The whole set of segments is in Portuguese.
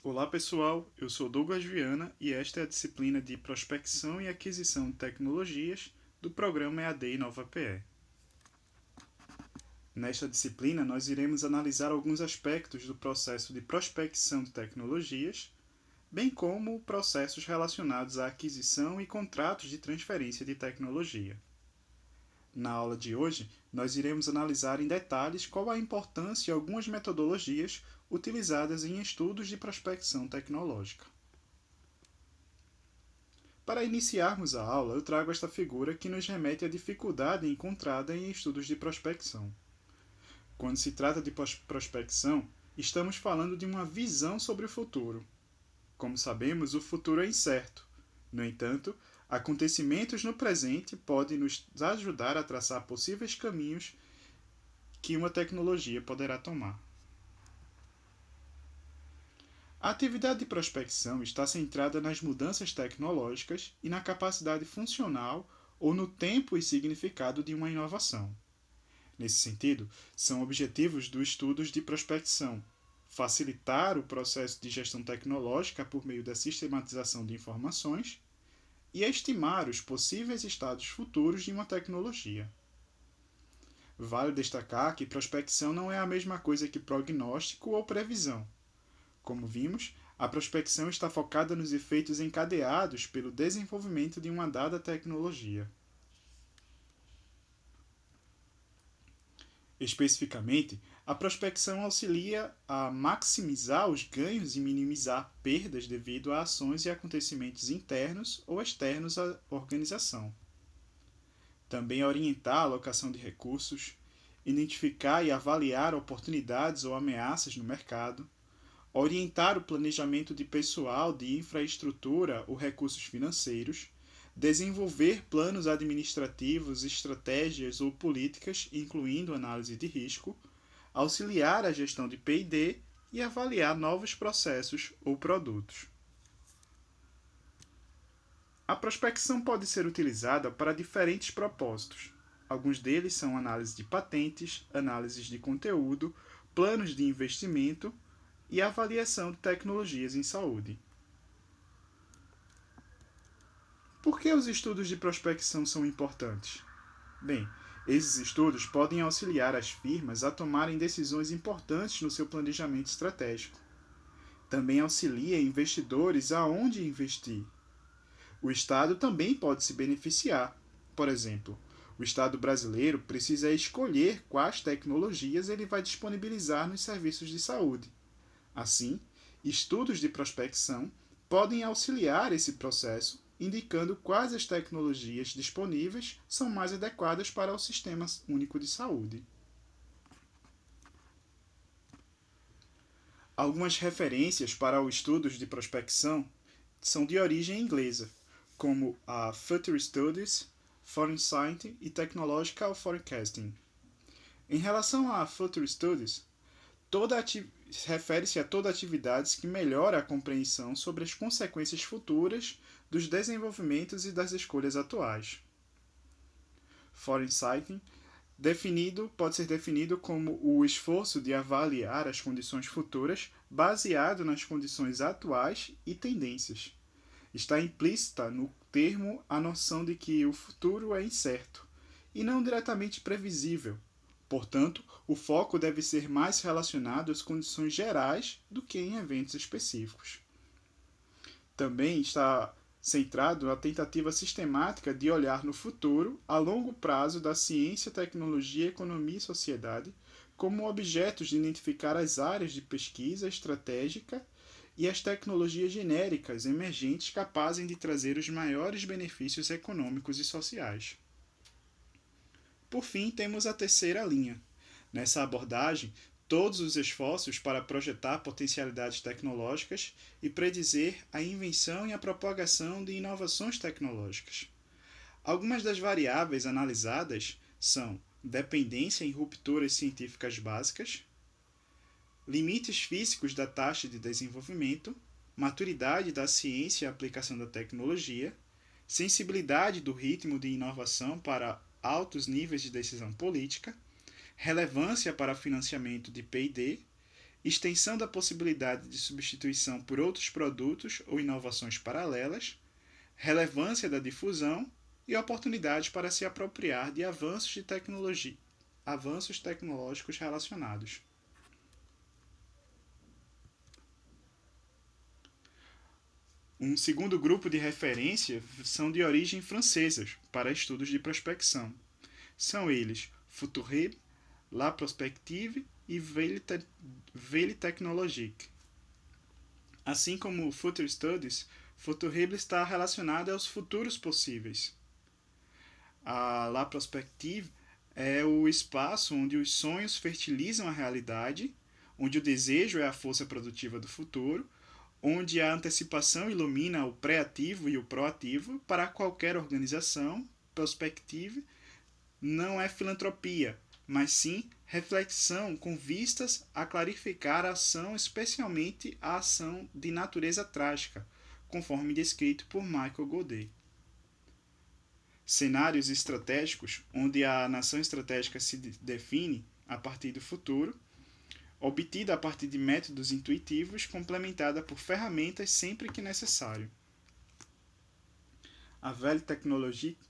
Olá pessoal, eu sou Douglas Viana e esta é a disciplina de Prospecção e Aquisição de Tecnologias do programa EAD Inova PE. Nesta disciplina, nós iremos analisar alguns aspectos do processo de prospecção de tecnologias, bem como processos relacionados à aquisição e contratos de transferência de tecnologia. Na aula de hoje, nós iremos analisar em detalhes qual a importância de algumas metodologias utilizadas em estudos de prospecção tecnológica. Para iniciarmos a aula, eu trago esta figura que nos remete à dificuldade encontrada em estudos de prospecção. Quando se trata de prospecção, estamos falando de uma visão sobre o futuro. Como sabemos, o futuro é incerto. No entanto, acontecimentos no presente podem nos ajudar a traçar possíveis caminhos que uma tecnologia poderá tomar. A atividade de prospecção está centrada nas mudanças tecnológicas e na capacidade funcional ou no tempo e significado de uma inovação. Nesse sentido, são objetivos dos estudos de prospecção facilitar o processo de gestão tecnológica por meio da sistematização de informações e estimar os possíveis estados futuros de uma tecnologia. Vale destacar que prospecção não é a mesma coisa que prognóstico ou previsão. Como vimos, a prospecção está focada nos efeitos encadeados pelo desenvolvimento de uma dada tecnologia. Especificamente, a prospecção auxilia a maximizar os ganhos e minimizar perdas devido a ações e acontecimentos internos ou externos à organização. Também orientar a alocação de recursos, identificar e avaliar oportunidades ou ameaças no mercado, orientar o planejamento de pessoal, de infraestrutura ou recursos financeiros, desenvolver planos administrativos, estratégias ou políticas, incluindo análise de risco, auxiliar a gestão de P&D e avaliar novos processos ou produtos. A prospecção pode ser utilizada para diferentes propósitos. Alguns deles são análise de patentes, análises de conteúdo, planos de investimento e avaliação de tecnologias em saúde. Por que os estudos de prospecção são importantes? Bem, esses estudos podem auxiliar as firmas a tomarem decisões importantes no seu planejamento estratégico. Também auxilia investidores aonde investir. O Estado também pode se beneficiar. Por exemplo, o Estado brasileiro precisa escolher quais tecnologias ele vai disponibilizar nos serviços de saúde. Assim, estudos de prospecção podem auxiliar esse processo, indicando quais as tecnologias disponíveis são mais adequadas para o Sistema Único de Saúde. Algumas referências para os estudos de prospecção são de origem inglesa, como a Future Studies, Foreign Science e Technological Forecasting. Em relação a Future Studies, refere-se a toda atividade que melhora a compreensão sobre as consequências futuras dos desenvolvimentos e das escolhas atuais. Foreign Sighting pode ser definido como o esforço de avaliar as condições futuras baseado nas condições atuais e tendências. Está implícita no termo a noção de que o futuro é incerto e não diretamente previsível. Portanto, o foco deve ser mais relacionado às condições gerais do que em eventos específicos. Também está centrado na tentativa sistemática de olhar no futuro, a longo prazo, da ciência, tecnologia, economia e sociedade, como objetos de identificar as áreas de pesquisa estratégica e as tecnologias genéricas emergentes capazes de trazer os maiores benefícios econômicos e sociais. Por fim, temos a terceira linha. Nessa abordagem, todos os esforços para projetar potencialidades tecnológicas e predizer a invenção e a propagação de inovações tecnológicas. Algumas das variáveis analisadas são dependência em rupturas científicas básicas, limites físicos da taxa de desenvolvimento, maturidade da ciência e aplicação da tecnologia, sensibilidade do ritmo de inovação para altos níveis de decisão política, relevância para financiamento de P&D extensão da possibilidade de substituição por outros produtos ou inovações paralelas, relevância da difusão e oportunidades para se apropriar de avanços tecnológicos relacionados. Um segundo grupo de referência são de origem francesa para estudos de prospecção. São eles Futurib, La Prospective e Veille Technologique. Assim como o Future Studies, Futurib está relacionado aos futuros possíveis. A La Prospective é o espaço onde os sonhos fertilizam a realidade, onde o desejo é a força produtiva do futuro, onde a antecipação ilumina o pré-ativo e o proativo. Para qualquer organização, prospective não é filantropia, mas sim reflexão com vistas a clarificar a ação, especialmente a ação de natureza trágica, conforme descrito por Michael Godet. Cenários estratégicos, onde a nação estratégica se define a partir do futuro, obtida a partir de métodos intuitivos, complementada por ferramentas sempre que necessário. A Veille Technologique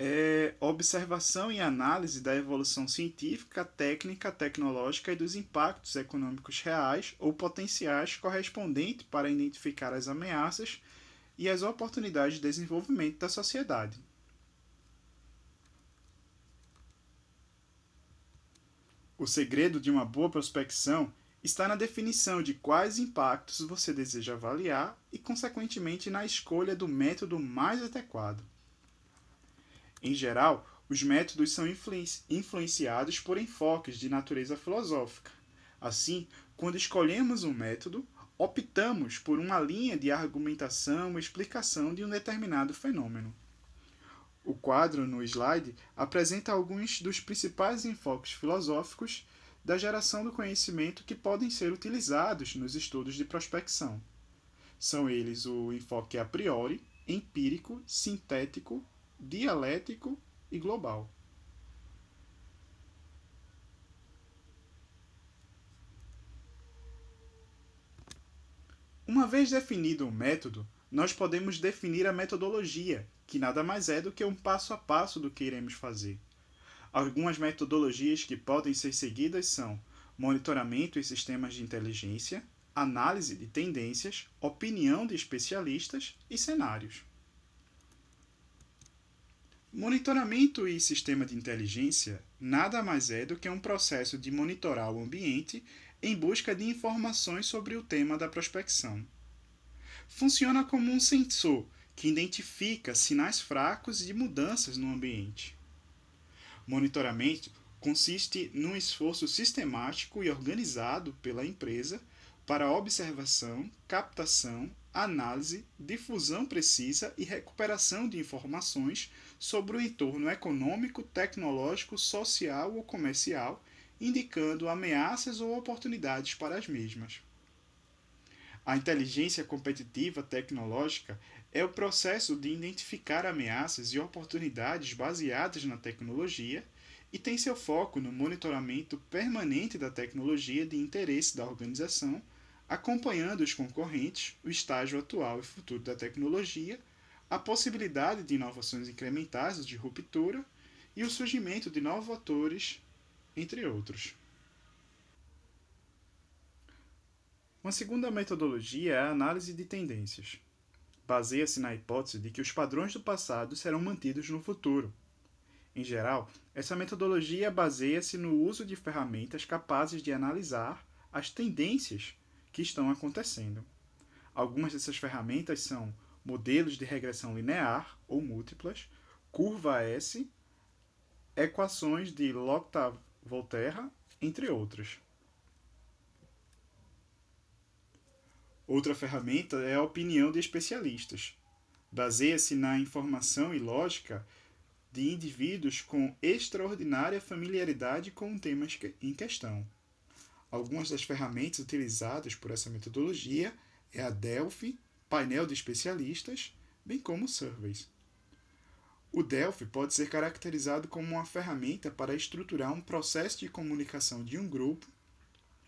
é observação e análise da evolução científica, técnica, tecnológica e dos impactos econômicos reais ou potenciais correspondentes para identificar as ameaças e as oportunidades de desenvolvimento da sociedade. O segredo de uma boa prospecção está na definição de quais impactos você deseja avaliar e, consequentemente, na escolha do método mais adequado. Em geral, os métodos são influenciados por enfoques de natureza filosófica. Assim, quando escolhemos um método, optamos por uma linha de argumentação e explicação de um determinado fenômeno. O quadro no slide apresenta alguns dos principais enfoques filosóficos da geração do conhecimento que podem ser utilizados nos estudos de prospecção. São eles o enfoque a priori, empírico, sintético, dialético e global. Uma vez definido o método, nós podemos definir a metodologia, que nada mais é do que um passo a passo do que iremos fazer. Algumas metodologias que podem ser seguidas são monitoramento e sistemas de inteligência, análise de tendências, opinião de especialistas e cenários. Monitoramento e sistema de inteligência nada mais é do que um processo de monitorar o ambiente em busca de informações sobre o tema da prospecção. Funciona como um sensor que identifica sinais fracos de mudanças no ambiente. Monitoramento consiste num esforço sistemático e organizado pela empresa para observação, captação, análise, difusão precisa e recuperação de informações sobre o entorno econômico, tecnológico, social ou comercial, indicando ameaças ou oportunidades para as mesmas. A inteligência competitiva tecnológica é o processo de identificar ameaças e oportunidades baseadas na tecnologia e tem seu foco no monitoramento permanente da tecnologia de interesse da organização, acompanhando os concorrentes, o estágio atual e futuro da tecnologia, a possibilidade de inovações incrementais de ruptura e o surgimento de novos atores, entre outros. Uma segunda metodologia é a análise de tendências. Baseia-se na hipótese de que os padrões do passado serão mantidos no futuro. Em geral, essa metodologia baseia-se no uso de ferramentas capazes de analisar as tendências que estão acontecendo. Algumas dessas ferramentas são modelos de regressão linear ou múltiplas, curva S, equações de Lotka-Volterra, entre outras. Outra ferramenta é a opinião de especialistas. Baseia-se na informação e lógica de indivíduos com extraordinária familiaridade com o tema em questão. Algumas das ferramentas utilizadas por essa metodologia é a Delphi, painel de especialistas, bem como surveys. O Delphi pode ser caracterizado como uma ferramenta para estruturar um processo de comunicação de um grupo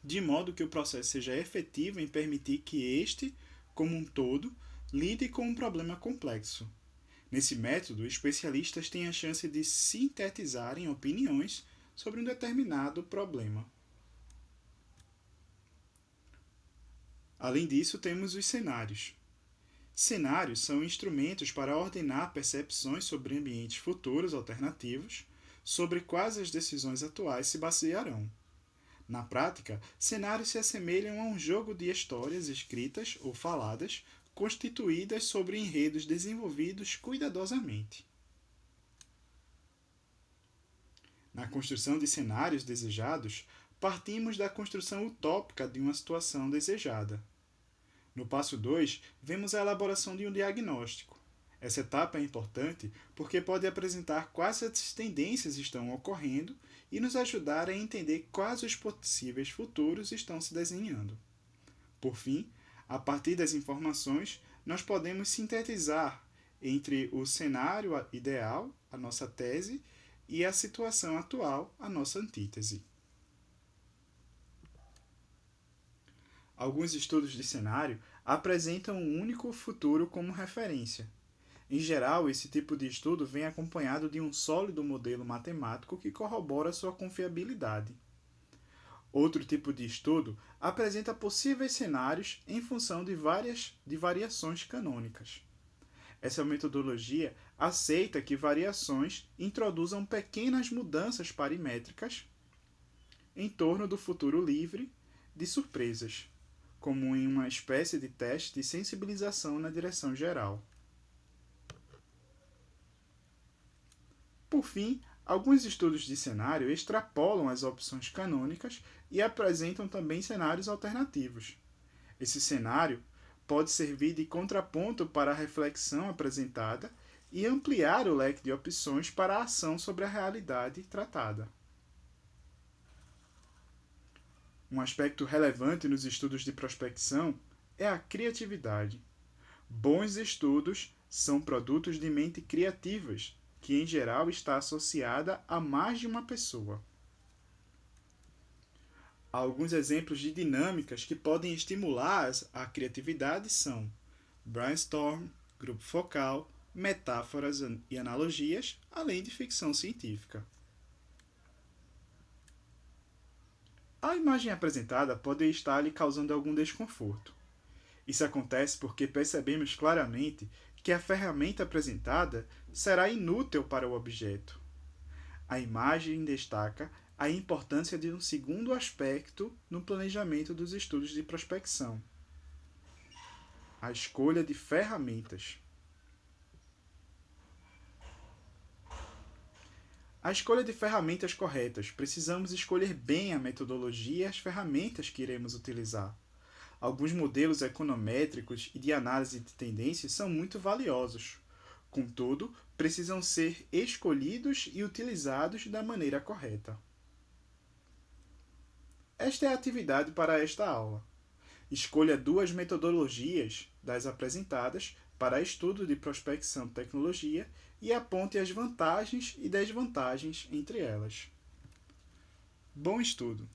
de modo que o processo seja efetivo em permitir que este, como um todo, lide com um problema complexo. Nesse método, especialistas têm a chance de sintetizarem opiniões sobre um determinado problema. Além disso, temos os cenários. Cenários são instrumentos para ordenar percepções sobre ambientes futuros alternativos, sobre quais as decisões atuais se basearão. Na prática, cenários se assemelham a um jogo de histórias escritas ou faladas, constituídas sobre enredos desenvolvidos cuidadosamente. Na construção de cenários desejados, partimos da construção utópica de uma situação desejada. No passo 2, vemos a elaboração de um diagnóstico. Essa etapa é importante porque pode apresentar quais as tendências estão ocorrendo e nos ajudar a entender quais os possíveis futuros estão se desenhando. Por fim, a partir das informações, nós podemos sintetizar entre o cenário ideal, a nossa tese, e a situação atual, a nossa antítese. Alguns estudos de cenário apresentam um único futuro como referência. Em geral, esse tipo de estudo vem acompanhado de um sólido modelo matemático que corrobora sua confiabilidade. Outro tipo de estudo apresenta possíveis cenários em função de variações canônicas. Essa metodologia aceita que variações introduzam pequenas mudanças paramétricas em torno do futuro livre de surpresas, como em uma espécie de teste de sensibilização na direção geral. Por fim, alguns estudos de cenário extrapolam as opções canônicas e apresentam também cenários alternativos. Esse cenário pode servir de contraponto para a reflexão apresentada e ampliar o leque de opções para a ação sobre a realidade tratada. Um aspecto relevante nos estudos de prospecção é a criatividade. Bons estudos são produtos de mente criativas, que em geral está associada a mais de uma pessoa. Alguns exemplos de dinâmicas que podem estimular a criatividade são brainstorm, grupo focal, metáforas e analogias, além de ficção científica. A imagem apresentada pode estar lhe causando algum desconforto. Isso acontece porque percebemos claramente que a ferramenta apresentada será inútil para o objeto. A imagem destaca a importância de um segundo aspecto no planejamento dos estudos de prospecção: a escolha de ferramentas. A escolha de ferramentas corretas. Precisamos escolher bem a metodologia e as ferramentas que iremos utilizar. Alguns modelos econométricos e de análise de tendências são muito valiosos. Contudo, precisam ser escolhidos e utilizados da maneira correta. Esta é a atividade para esta aula. Escolha 2 metodologias das apresentadas para estudo de prospecção de tecnologia e aponte as vantagens e desvantagens entre elas. Bom estudo!